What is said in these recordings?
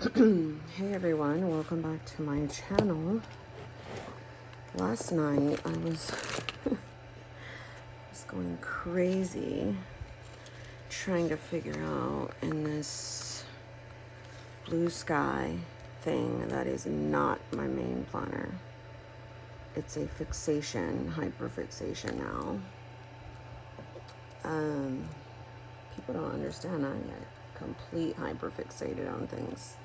Hey everyone, welcome back to my channel. Last night I was just going crazy trying to figure out in this blue sky thing that is not my main planner. It's a fixation, hyperfixation now. People don't understand I get complete hyperfixated on things.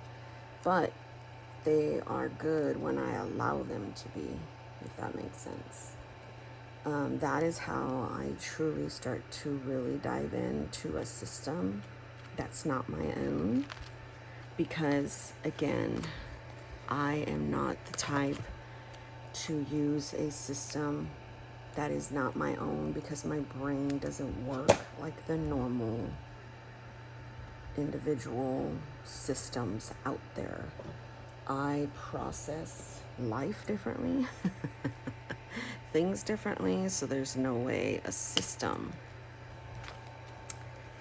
But they are good when I allow them to be, if that makes sense. That is how I truly start to really dive into a system that's not my own. Because, again, I am not the type to use a system that is not my own because my brain doesn't work like the normal individual systems out there. I process life differently, things differently, so there's no way a system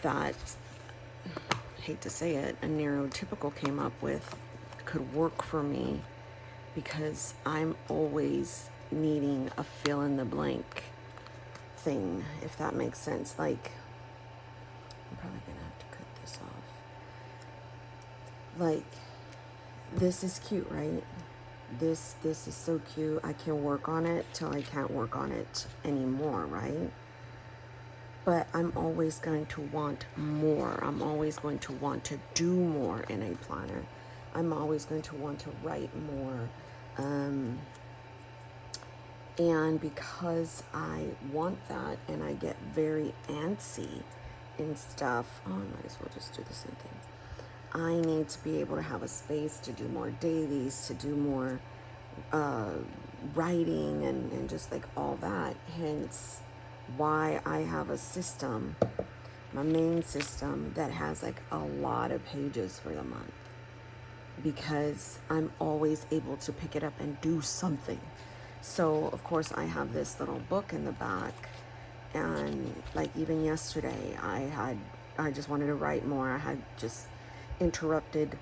that, hate to say it, a neurotypical came up with could work for me because I'm always needing a fill in the blank thing, if that makes sense. Like, I'm probably gonna have to cut this off. Like, this is cute, right? This is so cute. I can work on it till I can't work on it anymore, right? But I'm always going to want more. I'm always going to want to do more in a planner. I'm always going to want to write more. And because I want that and I get very antsy and stuff, I might as well just do the same thing. I need to be able to have a space to do more dailies, to do more writing and just like all that. Hence why I have a system, my main system, that has like a lot of pages for the month. Because I'm always able to pick it up and do something. So, of course, I have this little book in the back. And like even yesterday, I just wanted to write more. I had just interrupted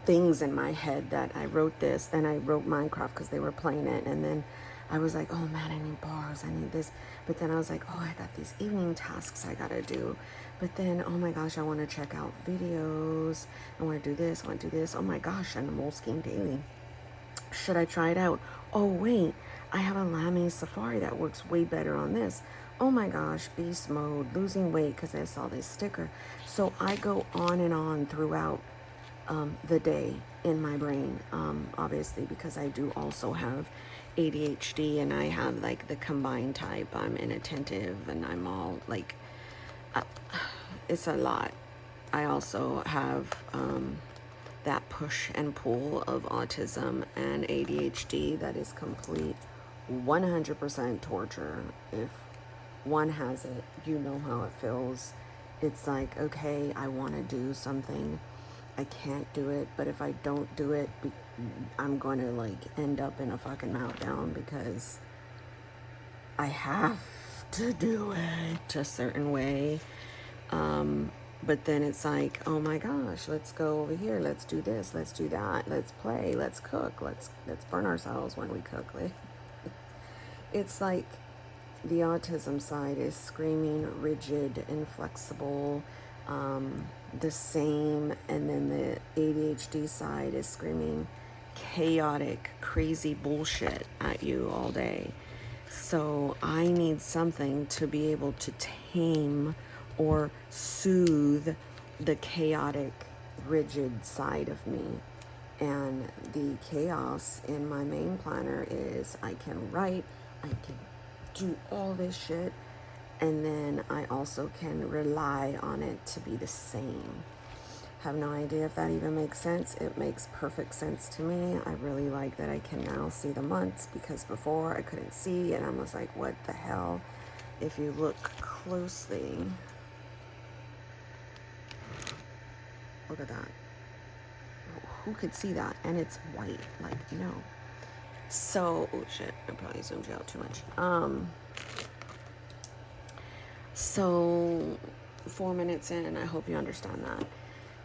things in my head that I wrote this, then I wrote Minecraft because they were playing it, and then I was like, oh man, I need bars, I need this, but then I was like, oh, I got these evening tasks I gotta do, but then, oh my gosh, I want to check out videos, I want to do this, I want to do this, oh my gosh, and a Moleskine Daily. Should I try it out? Oh wait, I have a Lamy Safari that works way better on this. Oh my gosh, beast mode, losing weight because I saw this sticker. So I go on and on throughout the day in my brain, obviously, because I do also have ADHD and I have like the combined type. I'm inattentive and I'm all like, it's a lot. I also have that push and pull of autism and ADHD that is complete 100% torture. If one has it, you know how it feels. It's like, okay, I want to do something, I can't do it, but if I don't do it, I'm going to like end up in a fucking meltdown because I have to do it a certain way. But then it's like, oh my gosh, let's go over here, let's do this, let's do that, let's play, let's cook, let's burn ourselves when we cook. It's like the autism side is screaming rigid, inflexible, the same, and then the ADHD side is screaming chaotic, crazy bullshit at you all day. So I need something to be able to tame or soothe the chaotic, rigid side of me. And the chaos in my main planner is I can write, I can do all this shit, and then I also can rely on it to be the same. Have no idea if that even makes sense. It makes perfect sense to me. I really like that I can now see the months because before I couldn't see and I was like, what the hell? If you look closely, look at that. Who could see that? And it's white, like, no. So, oh shit, I probably zoomed you out too much. So 4 minutes in. I hope you understand that.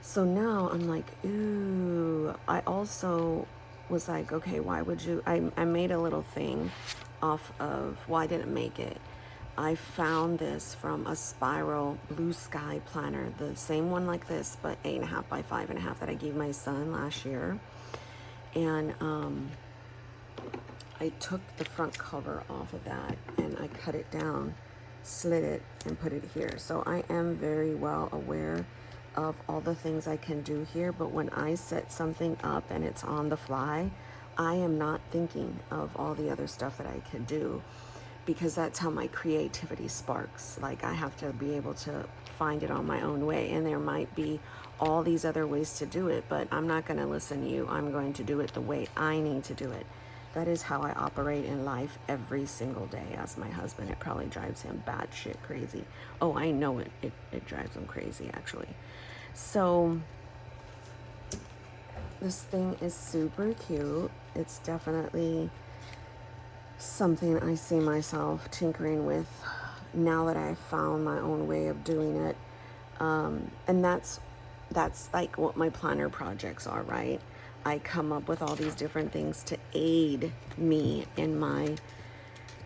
So now I'm like, ooh, I also was like, okay, why would you, I made a little thing off of, well, I didn't make it. I found this from a Spiral Blue Sky planner, the same one like this, but 8.5 by 5.5 that I gave my son last year. And I took the front cover off of that and I cut it down, slit it, and put it here. So I am very well aware of all the things I can do here, but when I set something up and it's on the fly, I am not thinking of all the other stuff that I could do, because that's how my creativity sparks. Like, I have to be able to find it on my own way, and there might be all these other ways to do it, but I'm not going to listen to you. I'm going to do it the way I need to do it. That is how I operate in life every single day. As my husband, it probably drives him batshit crazy. Oh, I know it drives him crazy, actually. So this thing is super cute. It's definitely something I see myself tinkering with now that I've found my own way of doing it. And that's like what my planner projects are, right? I come up with all these different things to aid me in my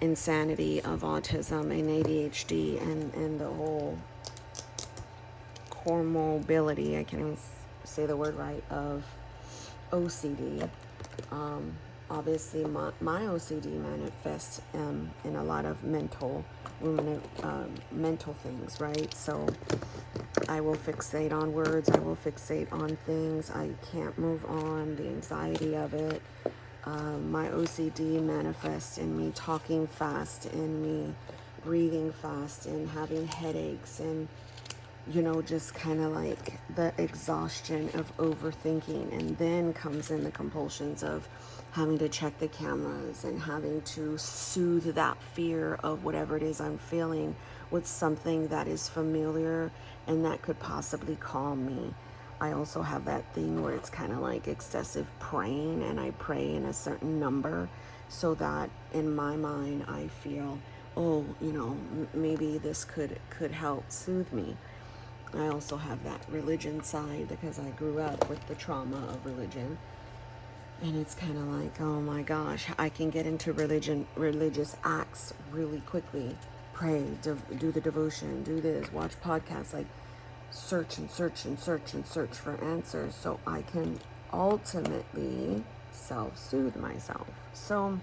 insanity of autism and ADHD and the whole core mobility, I can't even say the word right, of OCD. Obviously, my OCD manifests in a lot of mental things, right? So I will fixate on words. I will fixate on things. I can't move on. The anxiety of it. My OCD manifests in me talking fast, in me breathing fast, and having headaches, and just kind of like the exhaustion of overthinking. And then comes in the compulsions of having to check the cameras and having to soothe that fear of whatever it is I'm feeling with something that is familiar and that could possibly calm me. I also have that thing where it's kind of like excessive praying, and I pray in a certain number so that in my mind I feel, oh, maybe this could help soothe me. I also have that religion side because I grew up with the trauma of religion. And it's kind of like, oh my gosh, I can get into religious acts really quickly. Pray, do the devotion, do this, watch podcasts, like search and search and search and search for answers so I can ultimately self-soothe myself. So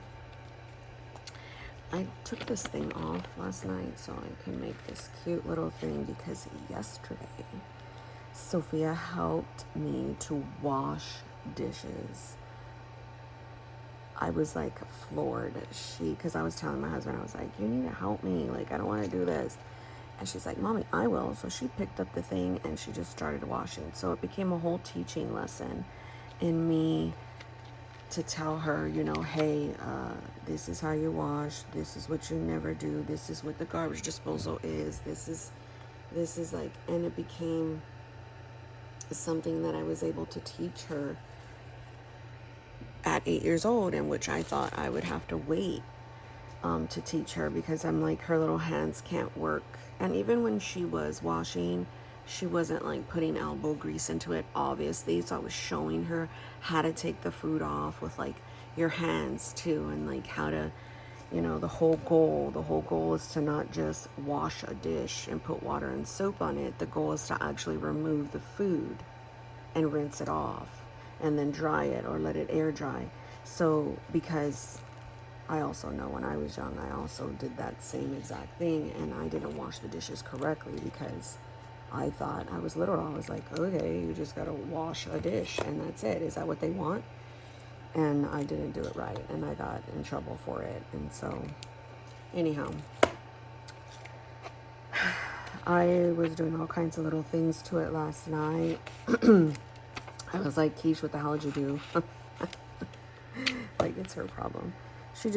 I took this thing off last night so I can make this cute little thing, because yesterday Sophia helped me to wash dishes. I was like floored. Because I was telling my husband, I was like, you need to help me. Like, I don't want to do this. And she's like, Mommy, I will. So she picked up the thing and she just started washing. So it became a whole teaching lesson in me to tell her, hey, this is how you wash. This is what you never do. This is what the garbage disposal is. This is like, and it became something that I was able to teach her at 8 years old, in which I thought I would have to wait to teach her, because I'm like, her little hands can't work. And even when she was washing, she wasn't like putting elbow grease into it, obviously. So I was showing her how to take the food off with like your hands too, and like how to, the whole goal is to not just wash a dish and put water and soap on it. The goal is to actually remove the food and rinse it off and then dry it or let it air dry. So, because I also know when I was young, I also did that same exact thing, and I didn't wash the dishes correctly because I thought, I was little, I was like, okay, you just gotta wash a dish and that's it. Is that what they want? And I didn't do it right, and I got in trouble for it. And so, anyhow, I was doing all kinds of little things to it last night. I was like, Keish, what the hell did you do? Like, it's her problem. She's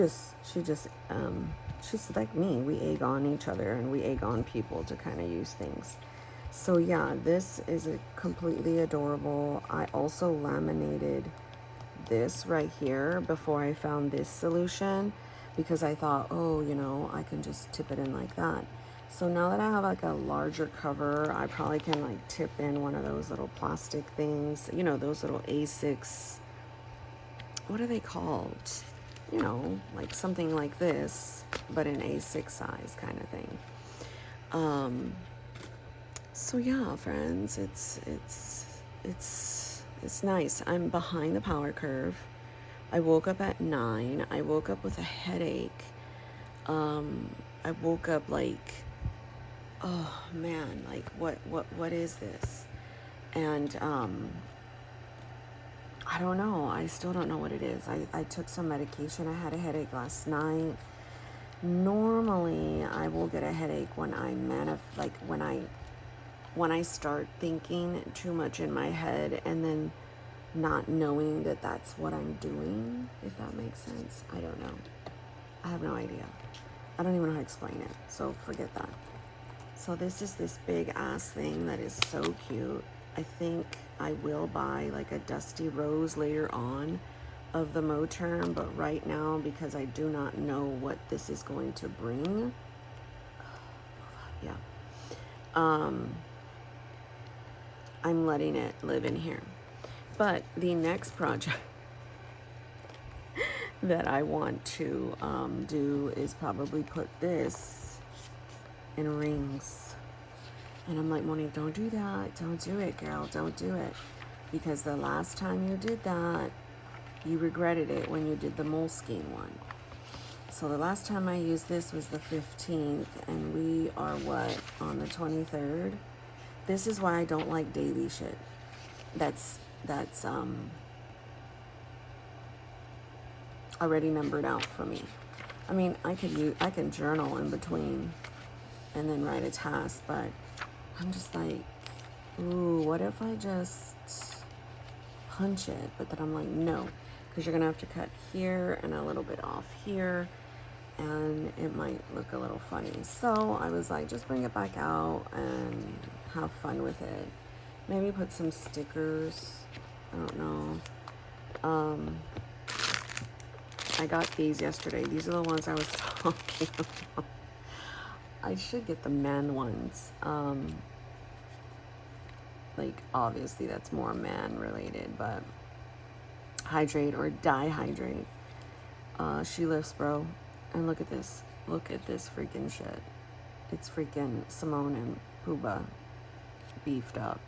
like me. We egg on each other, and we egg on people to kind of use things. So yeah, this is a completely adorable. I also laminated this right here before I found this solution, because I thought, oh, I can just tip it in like that. So now that I have like a larger cover, I probably can like tip in one of those little plastic things, you know, those little A6, what are they called? You know, like something like this, but in A6 size kind of thing. So yeah, friends, it's nice. I'm behind the power curve. I woke up at 9. I woke up with a headache. I woke up like, oh man, like what is this? And I don't know. I still don't know what it is. I took some medication. I had a headache last night. Normally, I will get a headache when when I start thinking too much in my head and then not knowing that that's what I'm doing, if that makes sense. I don't know. I have no idea. I don't even know how to explain it, so forget that. So this is this big ass thing that is so cute. I think I will buy like a dusty rose later on of the Moterm, but right now, because I do not know what this is going to bring, yeah, I'm letting it live in here. But the next project that I want to do is probably put this in rings. And I'm like, Monique, don't do that. Don't do it, girl. Don't do it. Because the last time you did that, you regretted it when you did the Moleskine one. So the last time I used this was the 15th, and we are what, on the 23rd? This is why I don't like daily shit. That's already numbered out for me. I mean, I can journal in between and then write a task, but I'm just like, ooh, what if I just punch it? But then I'm like, no, because you're gonna have to cut here and a little bit off here, and it might look a little funny. So I was like, just bring it back out and have fun with it. Maybe put some stickers. I don't know. I got these yesterday. These are the ones I was talking about. I should get the man ones. Like, obviously that's more man related, but hydrate or dehydrate. She lifts, bro. And look at this. Look at this freaking shit. It's freaking Simone and Puba beefed up.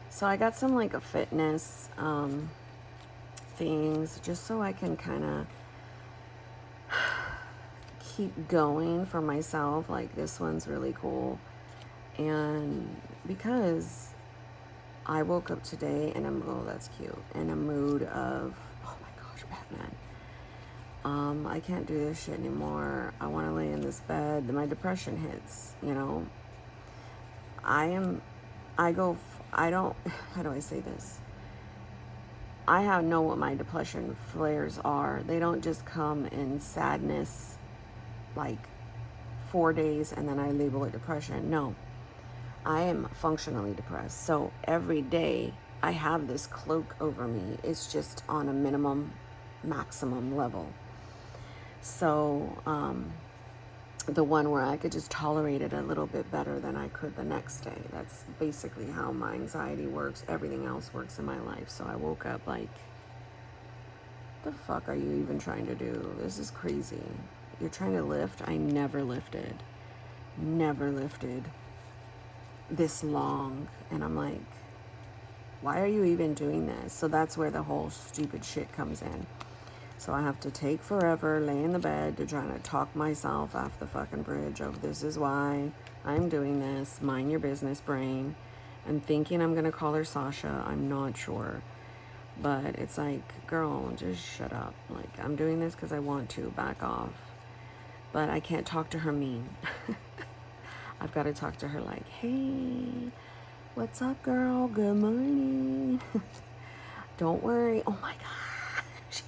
So I got some like a fitness things just so I can kind of keep going for myself. Like, this one's really cool. And because I woke up today and that's cute, in a mood of, oh my gosh, Batman. I can't do this shit anymore. I want to lay in this bed. My depression hits, you know. How do I say this? I know what my depression flares are. They don't just come in sadness, like 4 days, and then I label it depression. No, I am functionally depressed. So every day I have this cloak over me. It's just on a maximum level. So the one where I could just tolerate it a little bit better than I could the next day. That's basically how my anxiety works. Everything else works in my life. So I woke up like, what the fuck are you even trying to do? This is crazy. You're trying to lift? I never lifted this long. And I'm like, why are you even doing this? So that's where the whole stupid shit comes in. So I have to take forever, lay in the bed to try to talk myself off the fucking bridge of, this is why I'm doing this, mind your business, brain. I'm thinking I'm gonna call her Sasha. I'm not sure. But it's like, girl, just shut up. Like, I'm doing this because I want to, back off. But I can't talk to her mean. I've got to talk to her like, hey, what's up, girl? Good morning. Don't worry. Oh my gosh.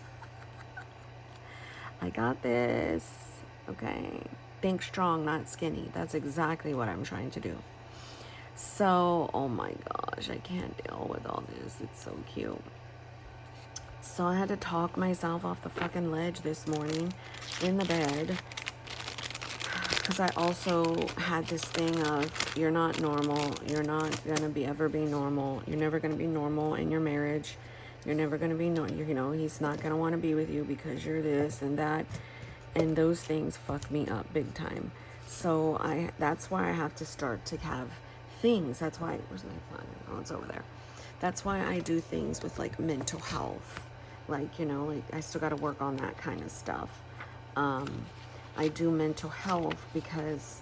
I got this. Okay. Think strong, not skinny. That's exactly what I'm trying to do. So, oh my gosh, I can't deal with all this. It's so cute. So I had to talk myself off the fucking ledge this morning in the bed. because I also had this thing of, you're not normal. You're not going to ever be normal. You're never going to be normal in your marriage. You're never going to be, he's not going to want to be with you because you're this and that. And those things fuck me up big time. So that's why I have to start to have things. That's why, where's my plan? Oh, it's over there. That's why I do things with like mental health. Like, like I still got to work on that kind of stuff. I do mental health because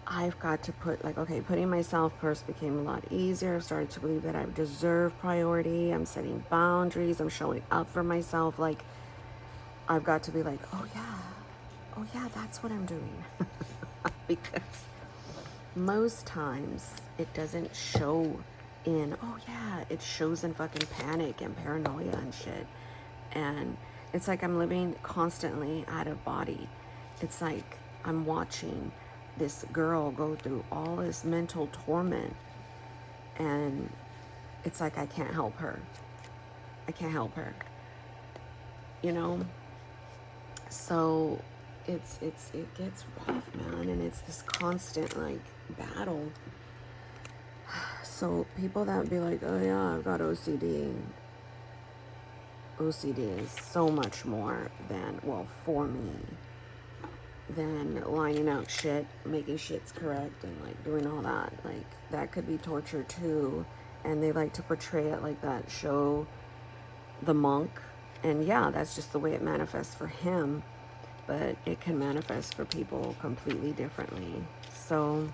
I've got to put, like, okay, putting myself first became a lot easier. I've started to believe that I deserve priority. I'm setting boundaries. I'm showing up for myself. Like, I've got to be like, oh yeah, that's what I'm doing. Because most times it doesn't show in, oh yeah, it shows in fucking panic and paranoia and shit. And it's like I'm living constantly out of body. It's like I'm watching this girl go through all this mental torment, and it's like I can't help her. I can't help her. So it gets rough, man, and it's this constant like battle. So people that be like, oh yeah, I've got OCD. OCD is so much more than, well, for me, than lining out shit, making shit's correct, and like doing all that. Like, that could be torture too. And they like to portray it like that show, The Monk. And yeah, that's just the way it manifests for him. But it can manifest for people completely differently. So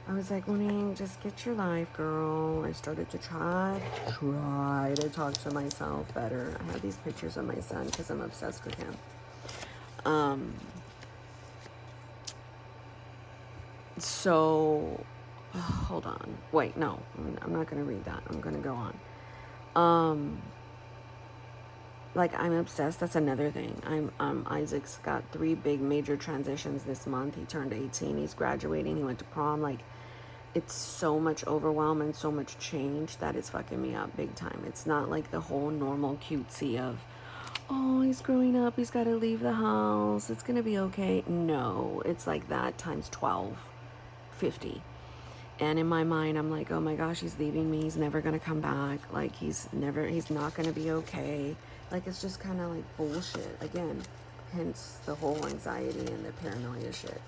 I was like, Monique, just get your life, girl. I started to try to talk to myself better. I have these pictures of my son because I'm obsessed with him. So, hold on. Wait, no, I'm not going to read that. I'm going to go on. Like, I'm obsessed. That's another thing. Isaac's got 3 big major transitions this month. He turned 18. He's graduating. He went to prom. Like, it's so much overwhelm and so much change that it's fucking me up big time. It's not like the whole normal cutesy of, oh, he's growing up. He's got to leave the house. It's going to be okay. No, it's like that times 12, 50. And in my mind, I'm like, oh my gosh, he's leaving me. He's never going to come back. Like, he's not going to be okay. Like, it's just kind of like bullshit. Again, hence the whole anxiety and the paranoia shit.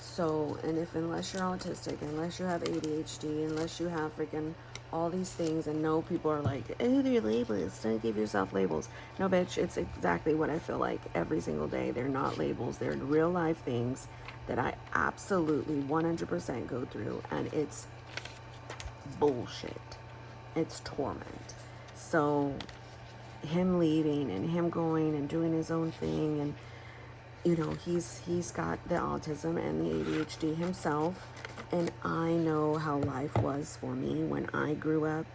So, and unless you're autistic, unless you have ADHD, unless you have freaking all these things, and no, people are like, oh, they're labels. Don't give yourself labels. No, bitch, it's exactly what I feel like every single day. They're not labels. They're real life things that I absolutely 100% go through, and it's bullshit. It's torment. So him leaving and him going and doing his own thing, and he's got the autism and the ADHD himself, and I know how life was for me when I grew up.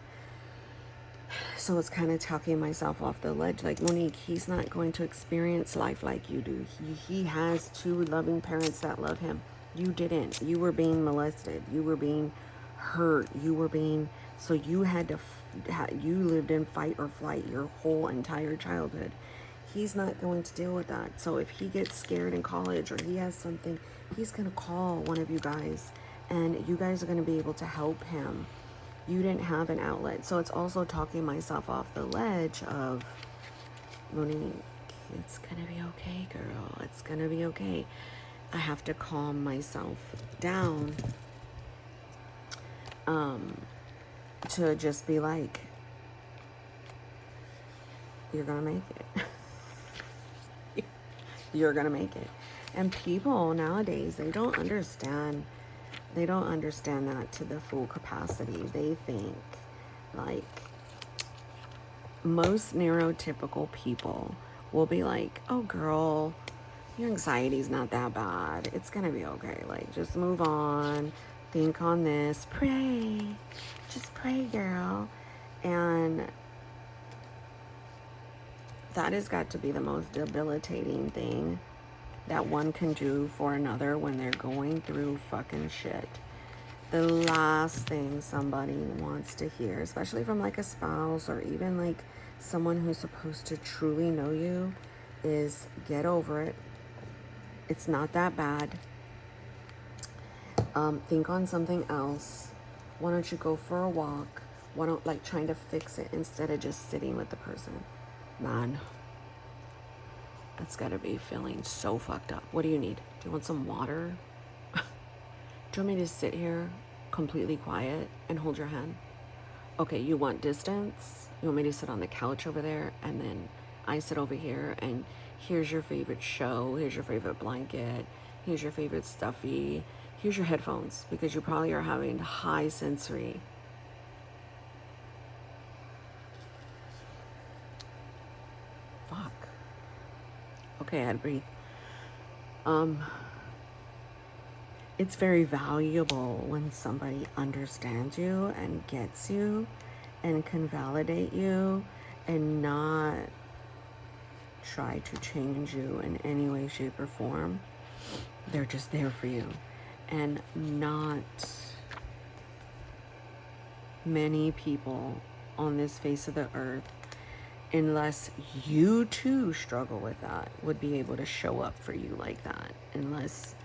So it's kind of talking myself off the ledge. Like, Monique, he's not going to experience life like you do. He has 2 loving parents that love him. You didn't. You were being molested. You were being hurt. So you had to, you lived in fight or flight your whole entire childhood. He's not going to deal with that. So if he gets scared in college or he has something, he's going to call one of you guys, and you guys are going to be able to help him. You didn't have an outlet. So it's also talking myself off the ledge of, Monique, it's going to be okay, girl. It's going to be okay. I have to calm myself down to just be like, you're going to make it. You're going to make it. And people nowadays, they don't understand that to the full capacity. They think, like, most neurotypical people will be like, oh girl, your anxiety's not that bad. It's gonna be okay. Like, just move on. Think on this. Pray. Just pray, girl. And that has got to be the most debilitating thing that one can do for another when they're going through fucking shit. The last thing somebody wants to hear, especially from like a spouse or even like someone who's supposed to truly know you, is get over it. It's not that bad. Think on something else. Why don't you go for a walk? Why don't, like, trying to fix it instead of just sitting with the person? Man, that's gotta be feeling so fucked up. What do you need? Do you want some water? Do you want me to sit here completely quiet and hold your hand? Okay, you want distance? You want me to sit on the couch over there and then I sit over here and here's your favorite show, here's your favorite blanket, here's your favorite stuffy, here's your headphones because you probably are having high sensory. Fuck. Okay, I had to breathe. It's very valuable when somebody understands you and gets you and can validate you and not try to change you in any way, shape, or form. They're just there for you. And not many people on this face of the earth, unless you too struggle with that, would be able to show up for you like that. Unless,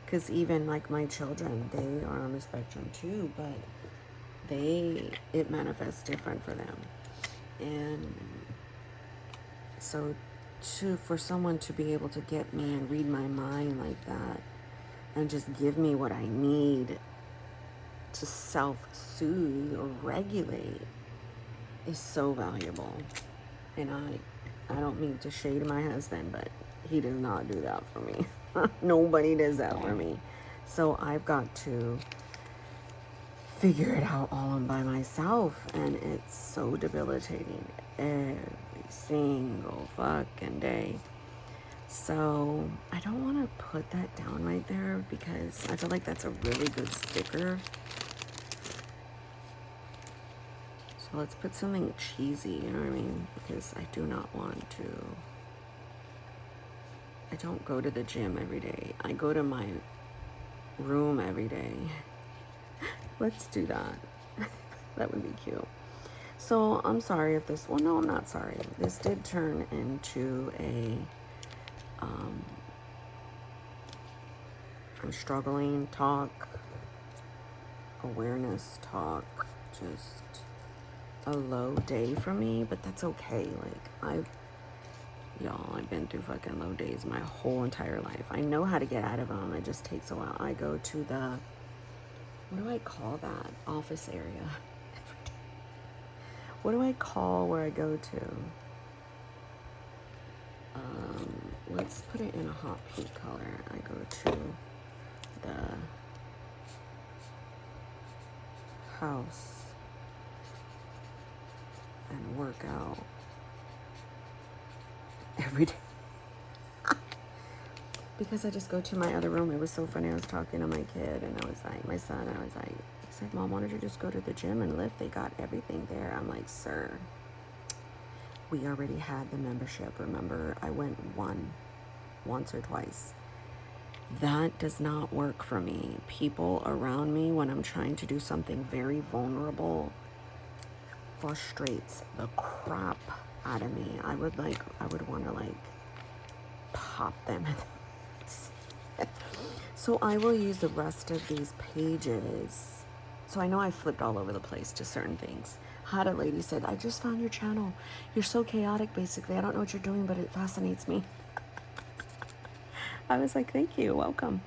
because even like my children, they are on the spectrum too, but it manifests different for them. And so for someone to be able to get me and read my mind like that and just give me what I need to self-soothe or regulate is so valuable. And I don't mean to shade my husband, but he does not do that for me. Nobody does that for me. So I've got to figure it out all by myself, and it's so debilitating every single fucking day. So I don't want to put that down right there because I feel like that's a really good sticker. So let's put something cheesy, you know what I mean? Because I do not want to. I don't go to the gym every day. I go to my room every day. Let's do that. That would be cute. So I'm sorry if this, well, no, I'm not sorry. This did turn into a, I'm struggling talk, awareness talk, just a low day for me, but that's okay. Like, I've been through fucking low days my whole entire life. I know how to get out of them. It just takes a while. I go to the, what do I call that? Office area. What do I call where I go to? Let's put it in a hot pink color. I go to the house and work out every day. Because I just go to my other room. It was so funny. I was talking to my kid and I was like, my son, I was like, he said, Mom, why don't you just go to the gym and lift? They got everything there. I'm like, sir, we already had the membership. Remember, I went once or twice. That does not work for me. People around me, when I'm trying to do something very vulnerable, frustrates the crap out of me. I would want to like pop them. So I will use the rest of these pages. So I know I flipped all over the place to certain things. Had a lady said, I just found your channel. You're so chaotic, basically. I don't know what you're doing, but it fascinates me. I was like, thank you, welcome.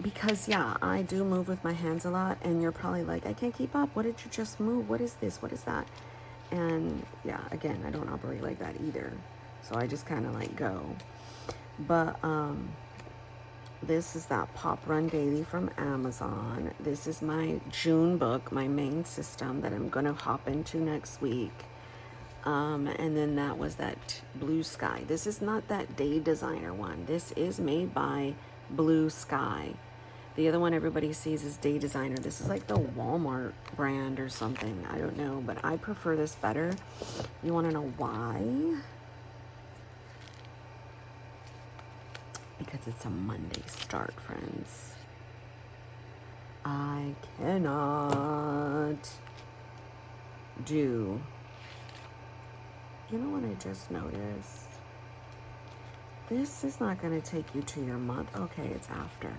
Because yeah, I do move with my hands a lot, and you're probably like, I can't keep up. What did you just move? What is this? What is that? And yeah, again, I don't operate like that either. So I just kind of like go. But this is that Pop Run Daily from Amazon. This is my June book, my main system that I'm going to hop into next week. And then that was that Blue Sky. This is not that Day Designer one. This is made by Blue Sky. The other one everybody sees is Day Designer. This is like the Walmart brand or something. I don't know, but I prefer this better. You want to know why? Because it's a Monday start, friends. I cannot do. You know what I just noticed? This is not going to take you to your month. Okay, it's after.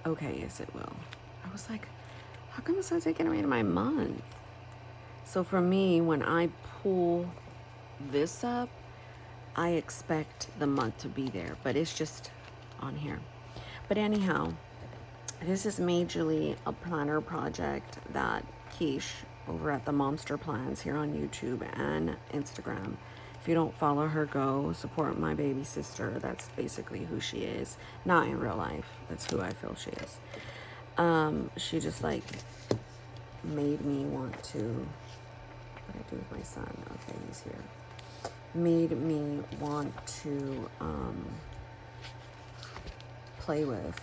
Okay, yes, it will. I was like, how come it's not taking away my month? So for me, when I pull this up, I expect the month to be there, but it's just on here. But anyhow, this is majorly a planner project that Quiche over at the Momster Plans here on YouTube and Instagram. If you don't follow her, go support my baby sister. That's basically who she is. Not in real life. That's who I feel she is. She just like made me want to, what do I do with my son? Okay, he's here. Made me want to play with.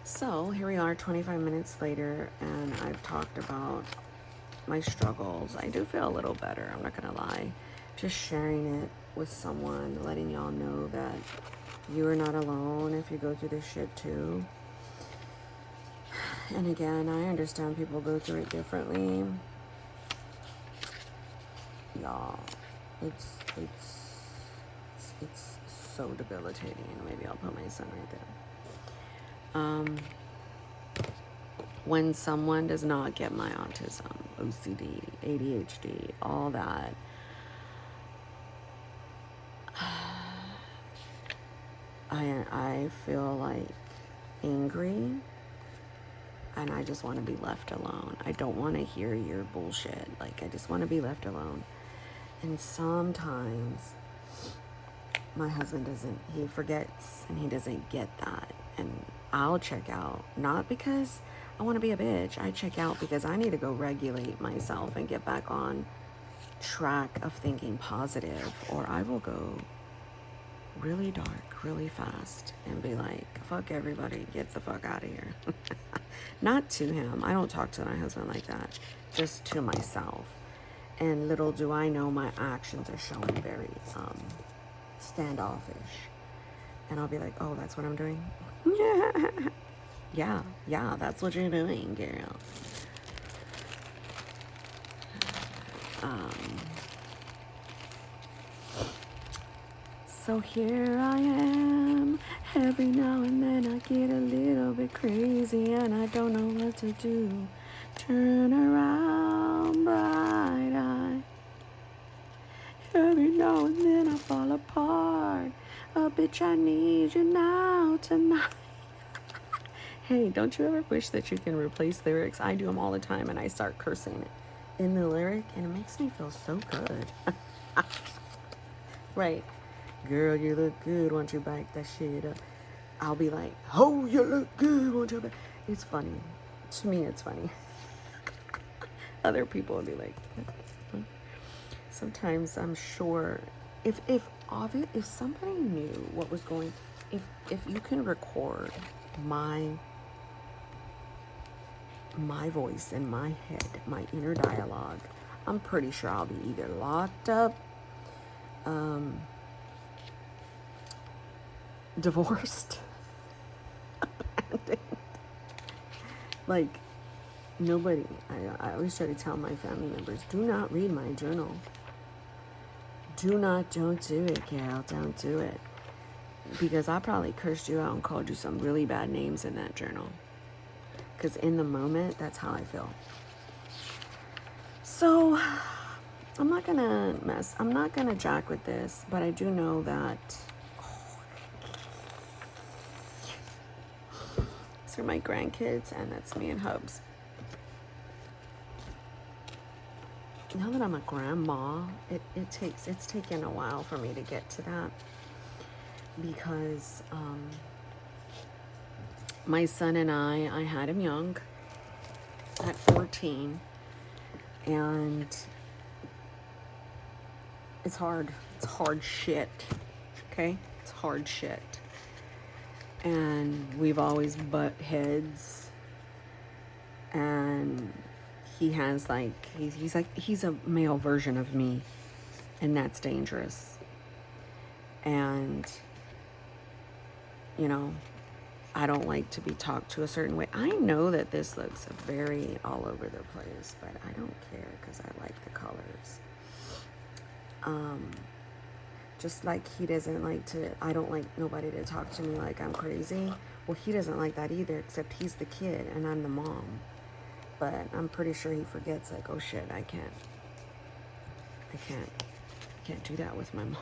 So here we are 25 minutes later, and I've talked about my struggles. I do feel a little better, I'm not gonna lie. Just sharing it with someone, letting y'all know that you are not alone if you go through this shit too. And again, I understand people go through it differently. Y'all, it's so debilitating. Maybe I'll put my son right there. When someone does not get my autism, OCD, ADHD, all that, I feel like angry, and I just want to be left alone. I don't want to hear your bullshit. Like, I just want to be left alone. And sometimes my husband he forgets, and he doesn't get that. And I'll check out, not because I want to be a bitch. I check out because I need to go regulate myself and get back on track of thinking positive, or I will go really dark really fast and be like, fuck everybody, get the fuck out of here. Not to him. I don't talk to my husband like that, just to myself. And little do I know, my actions are showing very standoffish. And I'll be like, oh, that's what I'm doing? Yeah, that's what you're doing, girl. So here I am. Every now and then I get a little bit crazy, and I don't know what to do. Turn around, bright eye. Every now and then I fall apart. Oh, bitch, I need you now, tonight. Hey, don't you ever wish that you can replace lyrics? I do them all the time, and I start cursing in the lyric, and it makes me feel so good. Right. Girl, you look good, won't you back that shit up? I'll be like, oh, you look good, won't you back? It's funny. To me, it's funny. Other people will be like, sometimes I'm sure if somebody knew what was going, if you can record my voice in my head, my inner dialogue, I'm pretty sure I'll be either locked up, divorced, abandoned. Like, nobody, I always try to tell my family members, do not read my journal. Don't do it, Carol, don't do it. Because I probably cursed you out and called you some really bad names in that journal. Because in the moment, that's how I feel. So, I'm not gonna jack with this, but I do know that these are my grandkids, and that's me and Hubs. Now that I'm a grandma, it's taken a while for me to get to that, because my son and I had him young at 14, and it's hard shit, okay? It's hard shit. And we've always butt heads, and he has he's a male version of me, and that's dangerous. And I don't like to be talked to a certain way. I know that this looks very all over the place, but I don't care because I like the colors. Just like he doesn't like to, I don't like nobody to talk to me like I'm crazy. Well, he doesn't like that either, except he's the kid and I'm the mom. But I'm pretty sure he forgets, like, oh shit, I can't do that with my mom.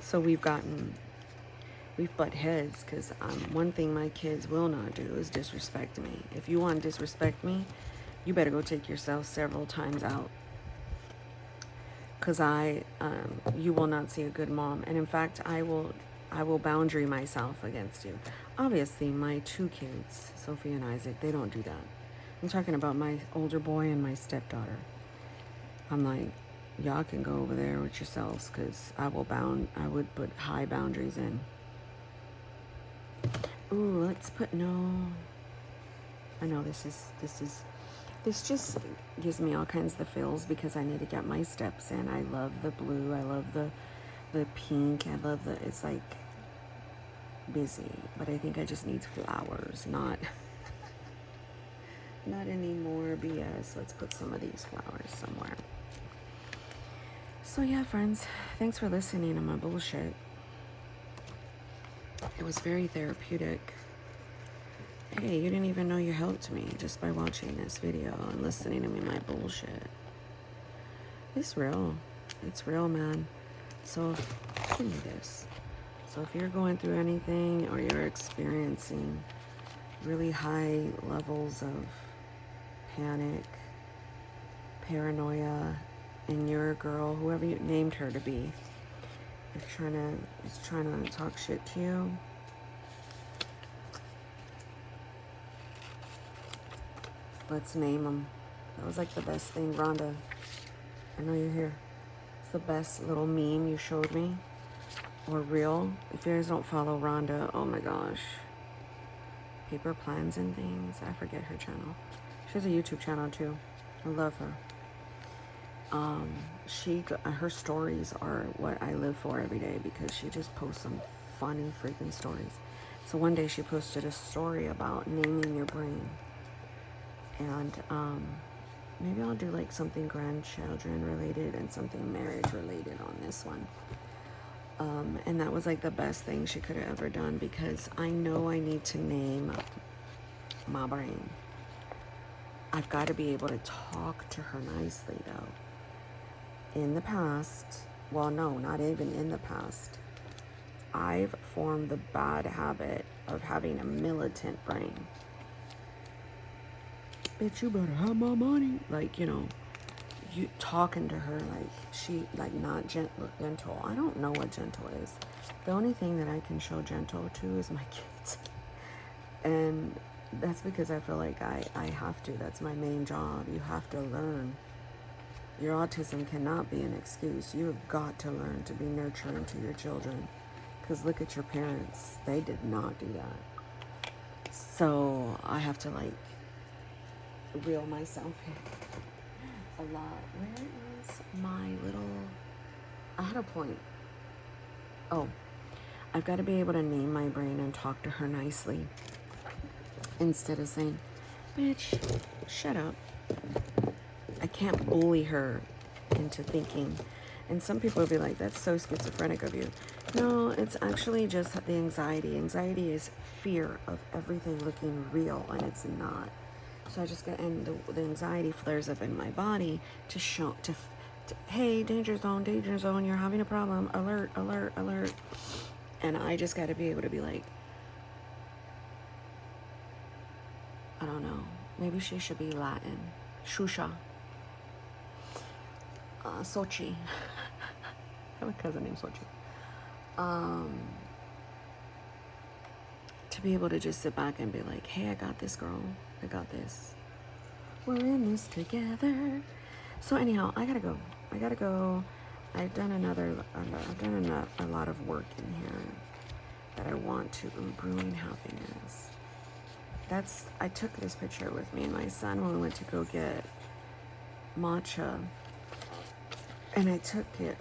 So we've butt heads, because one thing my kids will not do is disrespect me. If you want to disrespect me, you better go take yourself several times out, because you will not see a good mom. And in fact, I will boundary myself against you. Obviously, my 2 kids, Sophie and Isaac, they don't do that. I'm talking about my older boy and my stepdaughter. I'm like, y'all can go over there with yourselves, because I would put high boundaries in. Ooh, let's put no. I know this just gives me all kinds of feels, because I need to get my steps in. I love the blue. I love the pink. I love it's like busy, but I think I just need flowers, not any more BS. Let's put some of these flowers somewhere. So yeah, friends, thanks for listening to my bullshit. It was very therapeutic. Hey, you didn't even know you helped me just by watching this video and listening to me my bullshit. It's real. It's real, man. So give me this. So if you're going through anything, or you're experiencing really high levels of panic, paranoia, and your girl, whoever you named her to be, is trying to talk shit to you, let's name them. That was like the best thing, Rhonda. I know you're here. It's the best little meme you showed me, or reel. If you guys don't follow Rhonda, oh my gosh, Paper Plans and Things. I forget her channel. She has a YouTube channel too. I love her. Her stories are what I live for every day, because she just posts some funny freaking stories. So one day she posted a story about naming your brain, and maybe I'll do like something grandchildren related and something marriage related on this one. And that was like the best thing she could have ever done, because I know I need to name my brain. I've got to be able to talk to her nicely, though. In the past, well, no, not even in the past, I've formed the bad habit of having a militant brain. Bitch, you better have my money. Like, you talking to her like she, like, not gentle. I don't know what gentle is. The only thing that I can show gentle to is my kids. And that's because I feel like I have to. That's my main job. You have to learn. Your autism cannot be an excuse. You have got to learn to be nurturing to your children. Because look at your parents. They did not do that. So I have to, like, reel myself in a lot. Where is my little... I had a point. Oh, I've got to be able to name my brain and talk to her nicely, instead of saying, bitch, shut up. I can't bully her into thinking. And some people will be like, that's so schizophrenic of you. No, it's actually just the anxiety. Anxiety is fear of everything looking real, and it's not. So I just got, and the anxiety flares up in my body to show, hey, danger zone, you're having a problem, alert, alert, alert. And I just got to be able to be like, I don't know, maybe she should be Latin. Shusha. Sochi. I have a cousin named Sochi. To be able to just sit back and be like, hey, I got this, girl. I got this. We're in this together. So anyhow, I gotta go. I've done a lot of work in here that I want to brewing happiness. I took this picture with me and my son when we went to go get matcha. And I took it.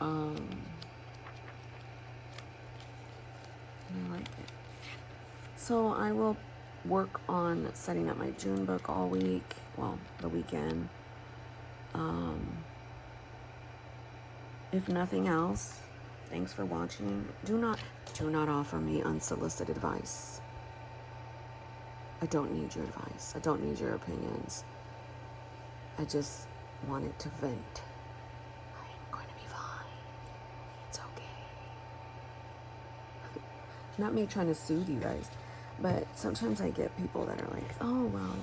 And I like it. So I will work on setting up my June book all week. Well, the weekend. If nothing else, thanks for watching. Do not offer me unsolicited advice. I don't need your advice. I don't need your opinions. I just wanted to vent. I'm going to be fine. It's okay. Not me trying to soothe you guys, but sometimes I get people that are like, oh, well,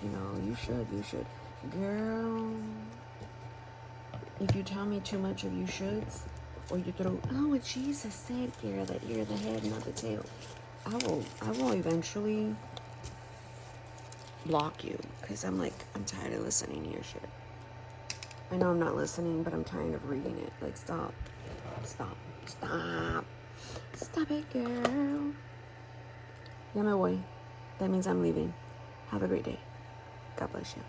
you should. Girl, if you tell me too much of you shoulds, or you throw, oh, what Jesus said, girl, that you're the head, not the tail, I will eventually block you, because I'm tired of listening to your shit. I know I'm not listening, but I'm tired of reading it. Like, stop it, girl. Yeah, my boy. That means I'm leaving. Have a great day. God bless you.